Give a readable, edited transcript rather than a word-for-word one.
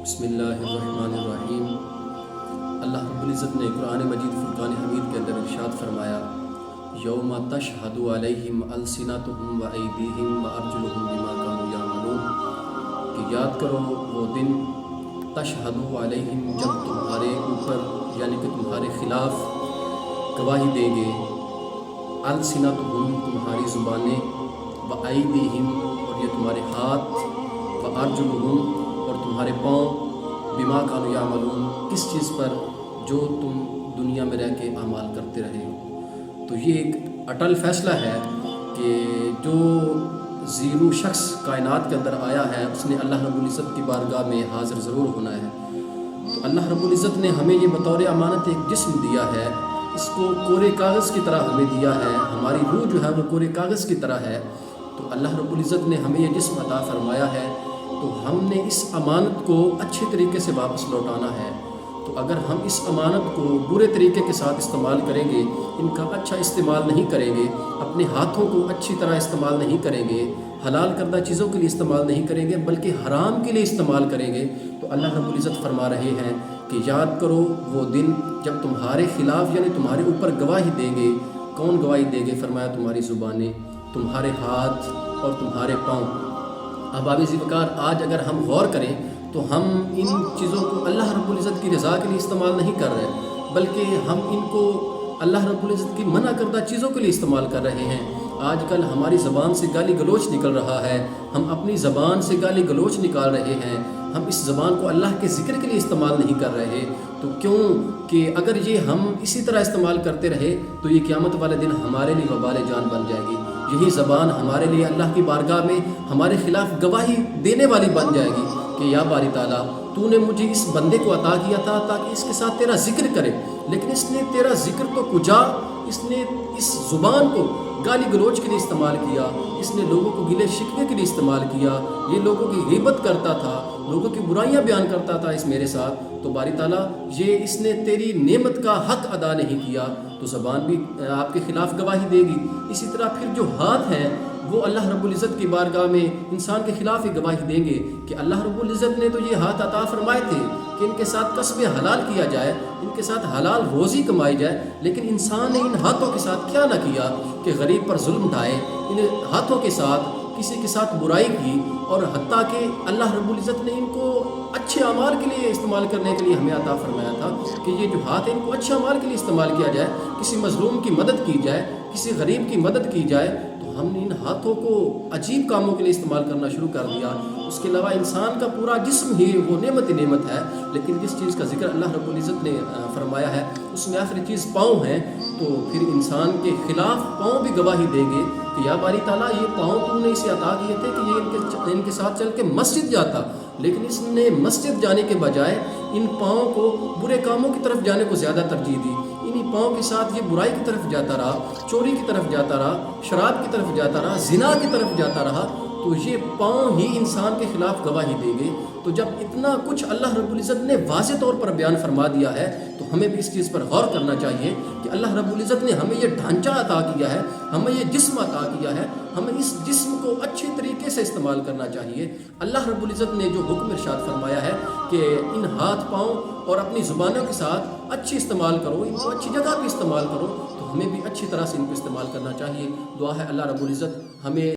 بسم اللہ الرحمن الرحیم۔ اللہ رب العزت نے قرآن مجید فرقان حمید کے اندر ارشاد فرمایا، یوم تشہد علیہم السنتہم و ایدیہم و ارجلہم بما کانوا یعملون، کہ یاد کرو وہ دن تشہد علیہم، جب تمہارے اوپر یعنی کہ تمہارے خلاف گواہی دیں گے، السنتہم تمہاری زبانیں، و ایدیہم اور یہ تمہارے ہاتھ، و ارجلہم اور تمہارے پاؤں، بما کانوا یعملون کس چیز پر جو تم دنیا میں رہ کے اعمال کرتے رہے ہو۔ تو یہ ایک اٹل فیصلہ ہے کہ جو زیرو شخص کائنات کے اندر آیا ہے اس نے اللہ رب العزت کی بارگاہ میں حاضر ضرور ہونا ہے۔ تو اللہ رب العزت نے ہمیں یہ بطور امانت ایک جسم دیا ہے، اس کو کورے کاغذ کی طرح ہمیں دیا ہے، ہماری روح جو ہے وہ کورے کاغذ کی طرح ہے۔ تو اللہ رب العزت نے ہمیں یہ جسم عطا فرمایا ہے، تو ہم نے اس امانت کو اچھے طریقے سے واپس لوٹانا ہے۔ تو اگر ہم اس امانت کو برے طریقے کے ساتھ استعمال کریں گے، ان کا اچھا استعمال نہیں کریں گے، اپنے ہاتھوں کو اچھی طرح استعمال نہیں کریں گے، حلال کردہ چیزوں کے لیے استعمال نہیں کریں گے بلکہ حرام کے لیے استعمال کریں گے، تو اللہ رب العزت فرما رہے ہیں کہ یاد کرو وہ دن جب تمہارے خلاف یعنی تمہارے اوپر گواہی دیں گے۔ کون گواہی دیں گے؟ فرمایا تمہاری زبانیں، تمہارے ہاتھ اور تمہارے پاؤں۔ اب ذی وقار آج اگر ہم غور کریں تو ہم ان چیزوں کو اللہ رب العزت کی رضا کے لیے استعمال نہیں کر رہے، بلکہ ہم ان کو اللہ رب العزت کی منع کردہ چیزوں کے لیے استعمال کر رہے ہیں۔ آج کل ہماری زبان سے گالی گلوچ نکل رہا ہے، ہم اپنی زبان سے گالی گلوچ نکال رہے ہیں، ہم اس زبان کو اللہ کے ذکر کے لیے استعمال نہیں کر رہے۔ تو کیوں کہ اگر یہ ہم اسی طرح استعمال کرتے رہے تو یہ قیامت والے دن ہمارے لیے وبال جان بن جائے گی۔ یہی زبان ہمارے لیے اللہ کی بارگاہ میں ہمارے خلاف گواہی دینے والی بن جائے گی کہ یا باری تعالیٰ، تو نے مجھے اس بندے کو عطا کیا تھا تاکہ اس کے ساتھ تیرا ذکر کرے، لیکن اس نے تیرا ذکر تو کجا، اس نے اس زبان کو گالی گلوچ کے لیے استعمال کیا، اس نے لوگوں کو گلے شکوے کے لیے استعمال کیا، یہ لوگوں کی غیبت کرتا تھا، لوگوں کی برائیاں بیان کرتا تھا اس میرے ساتھ۔ تو باری تعالیٰ یہ اس نے تیری نعمت کا حق ادا نہیں کیا، تو زبان بھی آپ کے خلاف گواہی دے گی۔ اسی طرح پھر جو ہاتھ ہیں وہ اللہ رب العزت کی بارگاہ میں انسان کے خلاف ہی گواہی دیں گے کہ اللہ رب العزت نے تو یہ ہاتھ عطا فرمائے تھے کہ ان کے ساتھ کسب حلال کیا جائے، ان کے ساتھ حلال روزی کمائی جائے، لیکن انسان نے ان ہاتھوں کے ساتھ کیا نہ کیا کہ غریب پر ظلم ڈھائے، ان ہاتھوں کے ساتھ کسی کے ساتھ برائی کی، اور حتیٰ کہ اللہ رب العزت نے ان کو اچھے اعمال کے لیے استعمال کرنے کے لیے ہمیں عطا فرمایا تھا کہ یہ جو ہاتھ ہیں ان کو اچھے اعمال کے لیے استعمال کیا جائے، کسی مظلوم کی مدد کی جائے، کسی غریب کی مدد کی جائے۔ تو ہم نے ان ہاتھوں کو عجیب کاموں کے لیے استعمال کرنا شروع کر دیا۔ اس کے علاوہ انسان کا پورا جسم ہی وہ نعمت ہی نعمت ہے، لیکن جس چیز کا ذکر اللہ رب العزت نے فرمایا ہے اس میں آخری چیز پاؤں ہیں، تو پھر انسان کے خلاف پاؤں بھی گواہی دیں گے کہ یا باری تعالیٰ، یہ پاؤں تو نے اسے عطا کیے تھے کہ یہ ان کے ساتھ چل کے مسجد جاتا، لیکن اس نے مسجد جانے کے بجائے ان پاؤں کو برے کاموں کی طرف جانے کو زیادہ ترجیح دی، انہی پاؤں کے ساتھ یہ برائی کی طرف جاتا رہا، چوری کی طرف جاتا رہا، شراب کی طرف جاتا رہا، زنا کی طرف جاتا رہا۔ تو یہ پاؤں ہی انسان کے خلاف گواہی دیں گے۔ تو جب اتنا کچھ اللہ رب العزت نے واضح طور پر بیان فرما دیا ہے تو ہمیں بھی اس چیز پر غور کرنا چاہیے کہ اللہ رب العزت نے ہمیں یہ ڈھانچہ عطا کیا ہے، ہمیں یہ جسم عطا کیا ہے، ہمیں اس جسم کو اچھے طریقے سے استعمال کرنا چاہیے۔ اللہ رب العزت نے جو حکم ارشاد فرمایا ہے کہ ان ہاتھ پاؤں اور اپنی زبانوں کے ساتھ اچھی استعمال کرو، ان کو اچھی جگہ پہ استعمال کرو، تو ہمیں بھی اچھی طرح سے ان کو استعمال کرنا چاہیے۔ دعا ہے اللہ رب العزت ہمیں